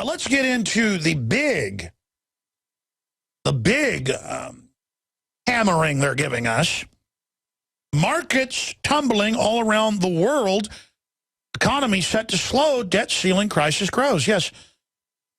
Let's get into the big hammering they're giving us. Markets tumbling all around the world. Economy set to slow. Debt ceiling crisis grows. Yes.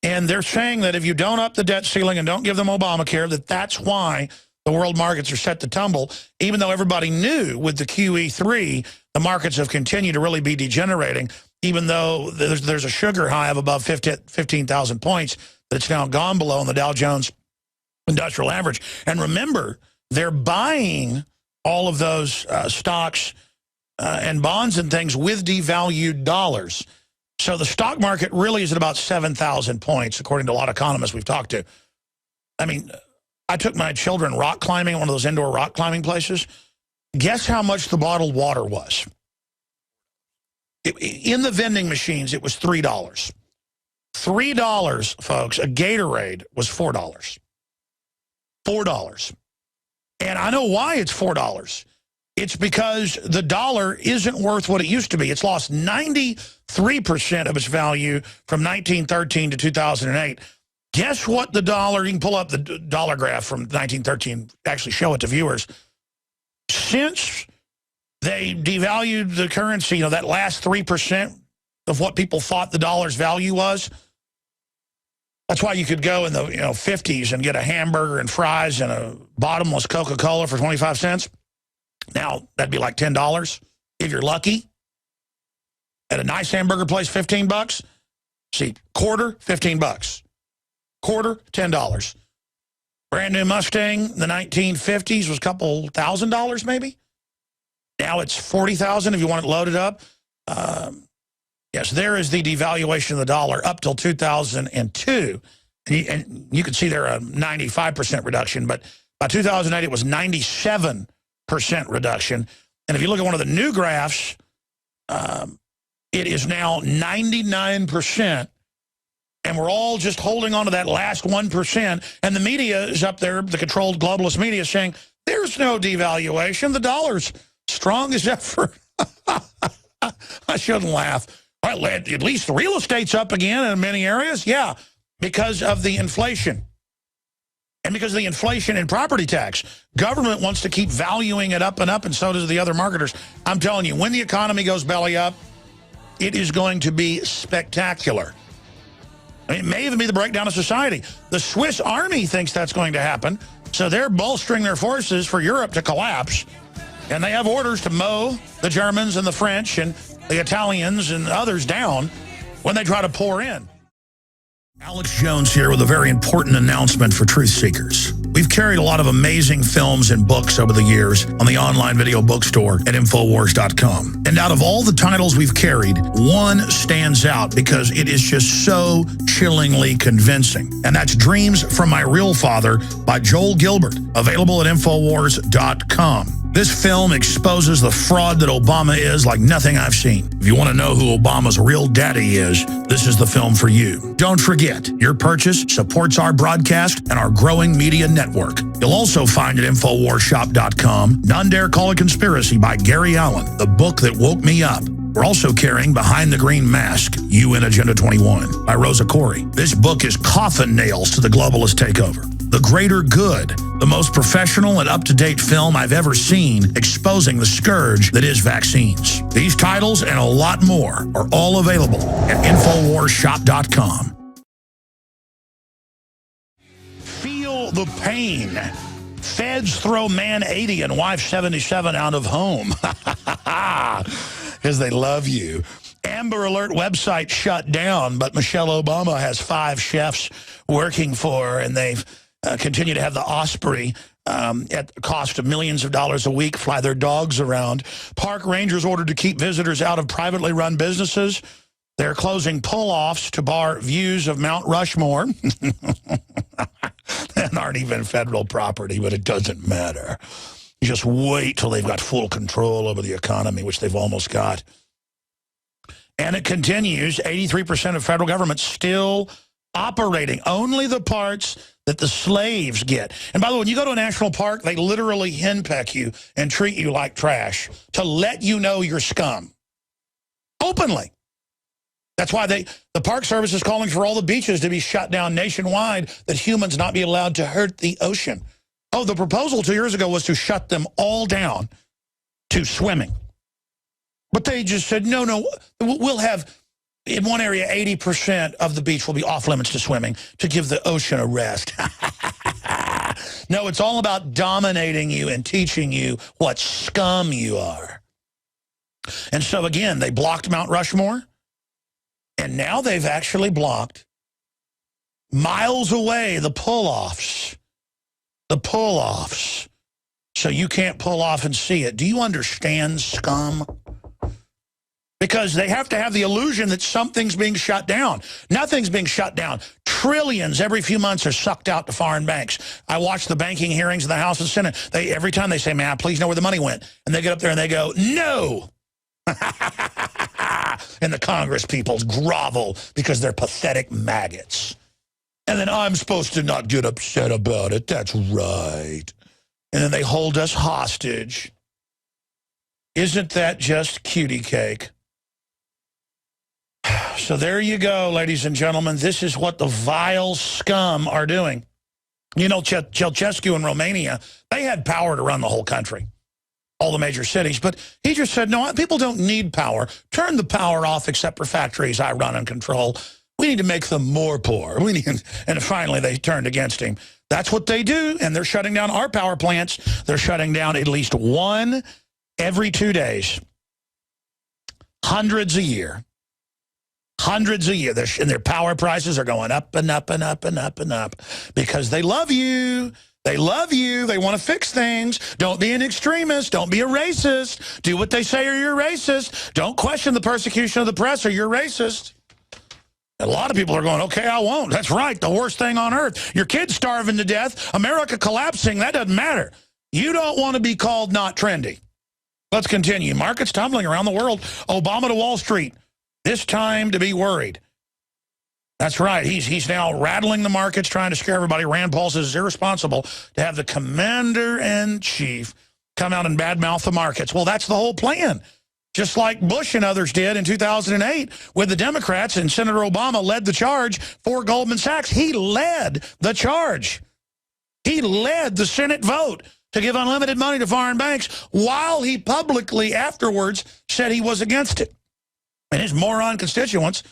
And they're saying that if you don't up the debt ceiling and don't give them Obamacare, that's why the world markets are set to tumble, even though everybody knew with the QE3, the markets have continued to really be degenerating, even though there's a sugar high of above 15,000 points that's now gone below in the Dow Jones Industrial Average. And remember, they're buying all of those stocks and bonds and things with devalued dollars. So the stock market really is at about 7,000 points, according to a lot of economists we've talked to. I mean, I took my children rock climbing at one of those indoor rock climbing places. Guess how much the bottled water was? In the vending machines, it was $3. $3, folks. A Gatorade was $4. $4. And I know why it's $4. It's because the dollar isn't worth what it used to be. It's lost 93% of its value from 1913 to 2008. Guess what the dollar, you can pull up the dollar graph from 1913, actually show it to viewers. Since they devalued the currency, that last 3% of what people thought the dollar's value was, that's why you could go in the 50s and get a hamburger and fries and a bottomless Coca-Cola for 25 cents. Now, that'd be like $10 if you're lucky. At a nice hamburger place, $15. See, quarter, $15. Quarter, $10. Brand new Mustang, the 1950s, was a couple $1,000 maybe. Now it's $40,000 if you want it loaded up. Yes, there is the devaluation of the dollar up till 2002. And you can see there a 95% reduction, but by 2008 it was 97% reduction. And if you look at one of the new graphs, it is now 99%. And we're all just holding on to that last 1%. And the media is up there, the controlled globalist media, saying, there's no devaluation. The dollar's strong as ever. I shouldn't laugh. Well, at least the real estate's up again in many areas. Yeah, because of the inflation. And because of the inflation in property tax. Government wants to keep valuing it up, and so does the other marketers. I'm telling you, when the economy goes belly up, it is going to be spectacular. I mean, it may even be the breakdown of society. The Swiss army thinks that's going to happen, so they're bolstering their forces for Europe to collapse. And they have orders to mow the Germans and the French and the Italians and others down when they try to pour in. Alex Jones here with a very important announcement for truth seekers. We've carried a lot of amazing films and books over the years on the online video bookstore at INFOWARS.com. And out of all the titles we've carried, one stands out because it is just so chillingly convincing. And that's Dreams from My Real Father by Joel Gilbert, available at INFOWARS.com. This film exposes the fraud that Obama is like nothing I've seen. If you want to know who Obama's real daddy is, this is the film for you. Don't forget, your purchase supports our broadcast and our growing media network. You'll also find at InfoWarsShop.com None Dare Call It Conspiracy by Gary Allen, the book that woke me up. We're also carrying Behind the Green Mask, UN Agenda 21 by Rosa Corey. This book is coffin nails to the globalist takeover. The Greater Good, the most professional and up-to-date film I've ever seen exposing the scourge that is vaccines. These titles and a lot more are all available at InfoWarsShop.com. Feel the pain. Feds throw man 80 and wife 77 out of home. Because they love you. Amber Alert website shut down, but Michelle Obama has 5 chefs working for her, and they've continue to have the Osprey at the cost of millions of dollars a week, fly their dogs around. Park rangers ordered to keep visitors out of privately run businesses. They're closing pull-offs to bar views of Mount Rushmore. That aren't even federal property, but it doesn't matter. You just wait till they've got full control over the economy, which they've almost got. And it continues, 83% of federal government still operating. Only the parts that the slaves get. And by the way, when you go to a national park, they literally henpeck you and treat you like trash to let you know you're scum. Openly. That's why the Park Service is calling for all the beaches to be shut down nationwide, that humans not be allowed to hurt the ocean. Oh, the proposal 2 years ago was to shut them all down to swimming. But they just said, no, we'll have, in one area, 80% of the beach will be off limits to swimming to give the ocean a rest. No, it's all about dominating you and teaching you what scum you are. And so, again, they blocked Mount Rushmore, and now they've actually blocked miles away the pull-offs. The pull-offs. So you can't pull off and see it. Do you understand, scum? Because they have to have the illusion that something's being shut down. Nothing's being shut down. Trillions every few months are sucked out to foreign banks. I watch the banking hearings in the House and Senate. Every time they say, man, I please know where the money went. And they get up there and they go, no. And the Congress people grovel because they're pathetic maggots. And then I'm supposed to not get upset about it. That's right. And then they hold us hostage. Isn't that just cutie cake? So there you go, ladies and gentlemen. This is what the vile scum are doing. You know, Ceausescu in Romania, they had power to run the whole country, all the major cities. But he just said, no, people don't need power. Turn the power off except for factories I run and control. We need to make them more poor. And finally, they turned against him. That's what they do, and they're shutting down our power plants. They're shutting down at least one every 2 days. Hundreds a year. Hundreds a year. And their power prices are going up and up and up and up and up because they love you. They love you. They want to fix things. Don't be an extremist. Don't be a racist. Do what they say or you're racist. Don't question the persecution of the press or you're racist. A lot of people are going, okay, I won't. That's right, the worst thing on earth. Your kids starving to death, America collapsing, that doesn't matter. You don't want to be called not trendy. Let's continue. Markets tumbling around the world. Obama to Wall Street. This time to be worried. That's right. He's now rattling the markets, trying to scare everybody. Rand Paul says it's irresponsible to have the commander-in-chief come out and badmouth the markets. Well, that's the whole plan. Just like Bush and others did in 2008 with the Democrats, and Senator Obama led the charge for Goldman Sachs. He led the charge. He led the Senate vote to give unlimited money to foreign banks while he publicly afterwards said he was against it. And his moron constituents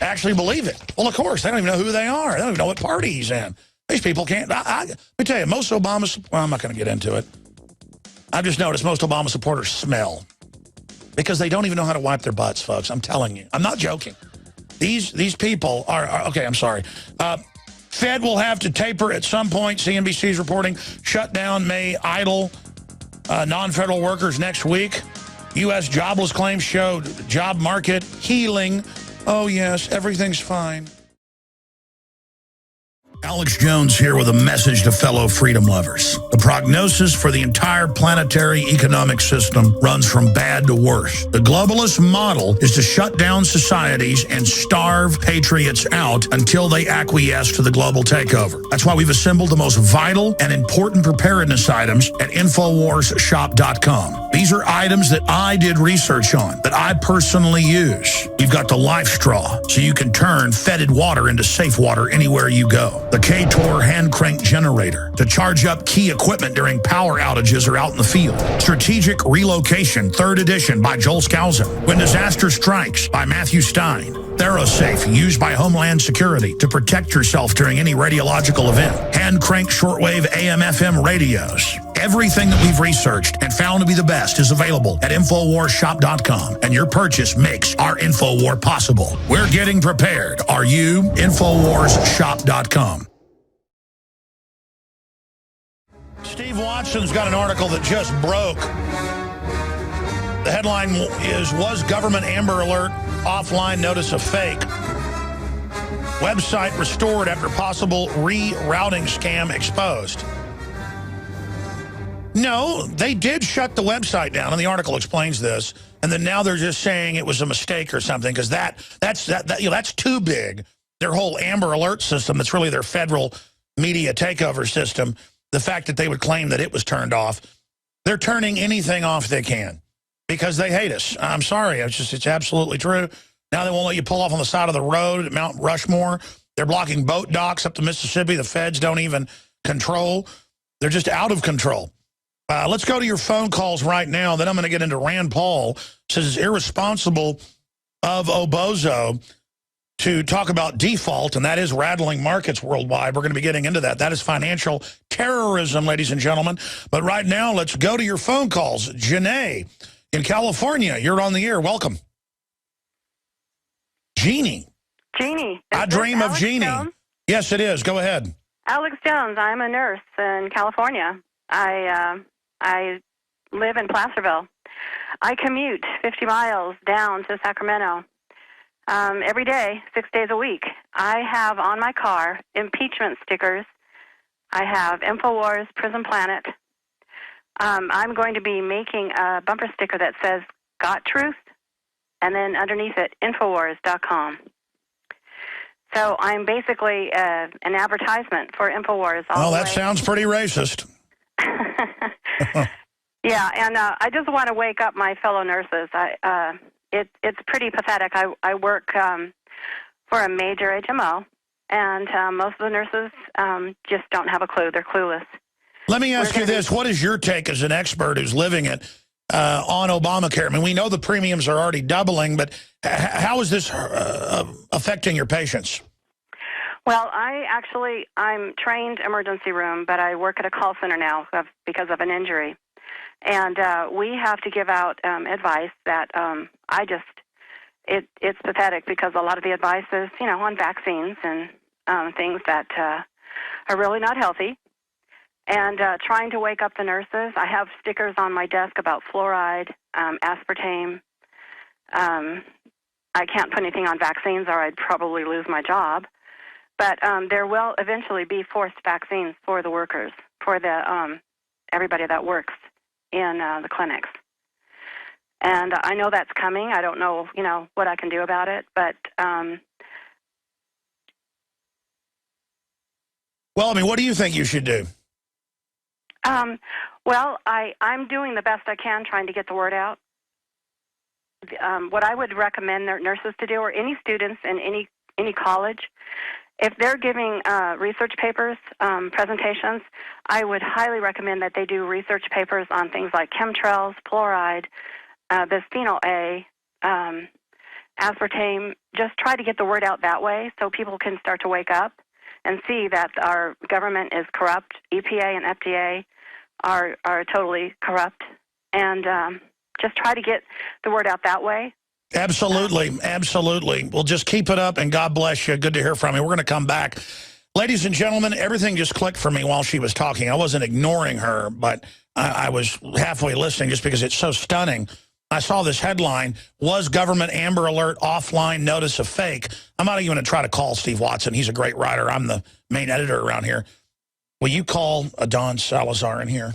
actually believe it. Well, of course, they don't even know who they are. They don't even know what party he's in. These people can't. Let me tell you, most Obama, well, I'm not going to get into it. I've just noticed most Obama supporters smell. Because they don't even know how to wipe their butts, folks. I'm telling you. I'm not joking. These people are okay, I'm sorry. Fed will have to taper at some point. CNBC's reporting shutdown may idle non-federal workers next week. U.S. jobless claims showed job market healing. Oh, yes, everything's fine. Alex Jones here with a message to fellow freedom lovers. The prognosis for the entire planetary economic system runs from bad to worse. The globalist model is to shut down societies and starve patriots out until they acquiesce to the global takeover. That's why we've assembled the most vital and important preparedness items at InfoWarsShop.com. These are items that I did research on, that I personally use. You've got the life straw, so you can turn fetid water into safe water anywhere you go. The K-Tor hand crank generator to charge up key equipment during power outages or out in the field. Strategic Relocation, 3rd edition by Joel Skousen. When Disaster Strikes by Matthew Stein. ThyroSafe, used by Homeland Security to protect yourself during any radiological event. Hand crank shortwave AM/FM radios. Everything that we've researched and found to be the best is available at InfoWarsShop.com, and your purchase makes our InfoWar possible. We're getting prepared. Are you? InfoWarsShop.com. Steve Watson's got an article that just broke. The headline is, was government Amber Alert offline notice a fake? Website restored after possible rerouting scam exposed. No, they did shut the website down, and the article explains this. And then now they're just saying it was a mistake or something, because that's too big. Their whole Amber Alert system, that's really their federal media takeover system, the fact that they would claim that it was turned off, they're turning anything off they can because they hate us. I'm sorry, it's absolutely true. Now they won't let you pull off on the side of the road at Mount Rushmore. They're blocking boat docks up the Mississippi. The feds don't even control. They're just out of control. Let's go to your phone calls right now. Then I'm going to get into Rand Paul. Says it's irresponsible of Obozo to talk about default, and that is rattling markets worldwide. We're going to be getting into that. That is financial terrorism, ladies and gentlemen. But right now, let's go to your phone calls. Janae in California, you're on the air. Welcome. Jeannie. Jeannie. I dream of Alex Jeannie. Jones? Yes, it is. Go ahead. Alex Jones. I'm a nurse in California. I live in Placerville. I commute 50 miles down to Sacramento every day, 6 days a week. I have on my car impeachment stickers. I have INFOWARS, Prison Planet. I'm going to be making a bumper sticker that says "Got Truth," and then underneath it, Infowars.com. So I'm basically an advertisement for INFOWARS. Oh, that sounds pretty racist. Yeah, and I just want to wake up my fellow nurses. It's pretty pathetic. I work for a major HMO, and most of the nurses just don't have a clue. They're clueless. Let me ask you this. What is your take as an expert who's living it on Obamacare? I mean, we know the premiums are already doubling, but how is this affecting your patients? Well, I'm trained emergency room, but I work at a call center now because of an injury. And we have to give out advice that it's pathetic because a lot of the advice is, on vaccines and things that are really not healthy. And trying to wake up the nurses. I have stickers on my desk about fluoride, aspartame. I can't put anything on vaccines or I'd probably lose my job. But there will eventually be forced vaccines for the workers, for the everybody that works in the clinics. And I know that's coming. I don't know, what I can do about it. But well, I mean, what do you think you should do? Well, I'm doing the best I can trying to get the word out. What I would recommend nurses to do, or any students in any college, if they're giving research papers, presentations, I would highly recommend that they do research papers on things like chemtrails, fluoride, bisphenol A, aspartame. Just try to get the word out that way so people can start to wake up and see that our government is corrupt. EPA and FDA are totally corrupt. And just try to get the word out that way. Absolutely, absolutely. Well, just keep it up, and God bless you. Good to hear from you. We're going to come back. Ladies and gentlemen, everything just clicked for me while she was talking. I wasn't ignoring her, but I was halfway listening just because it's so stunning. I saw this headline, "Was Government Amber Alert Offline Notice a Fake?" I'm not even going to try to call Steve Watson. He's a great writer. I'm the main editor around here. Will you call Don Salazar in here?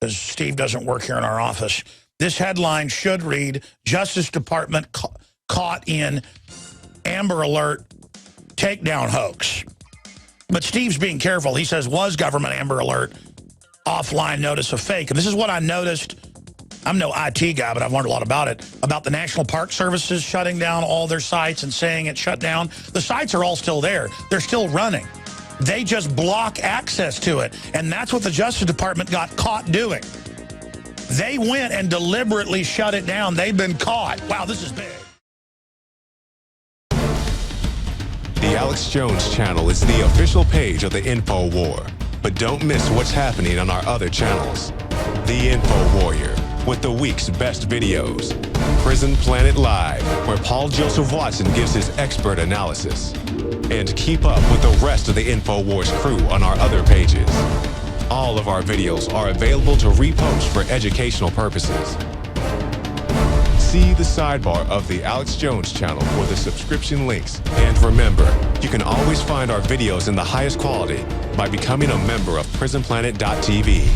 Because Steve doesn't work here in our office. This headline should read, "Justice Department caught in Amber Alert takedown hoax." But Steve's being careful. He says, "Was Government Amber Alert offline notice a fake?" And this is what I noticed. I'm no IT guy, but I've learned a lot about it, about the National Park Services shutting down all their sites and saying it's shut down. The sites are all still there. They're still running. They just block access to it. And that's what the Justice Department got caught doing. They went and deliberately shut it down. They've been caught. Wow, this is big. The Alex Jones channel is the official page of the InfoWar. But don't miss what's happening on our other channels. The Info Warrior, with the week's best videos. Prison Planet Live, where Paul Joseph Watson gives his expert analysis. And keep up with the rest of the InfoWars crew on our other pages. All of our videos are available to repost for educational purposes. See the sidebar of the Alex Jones channel for the subscription links. And remember, you can always find our videos in the highest quality by becoming a member of PrisonPlanet.tv.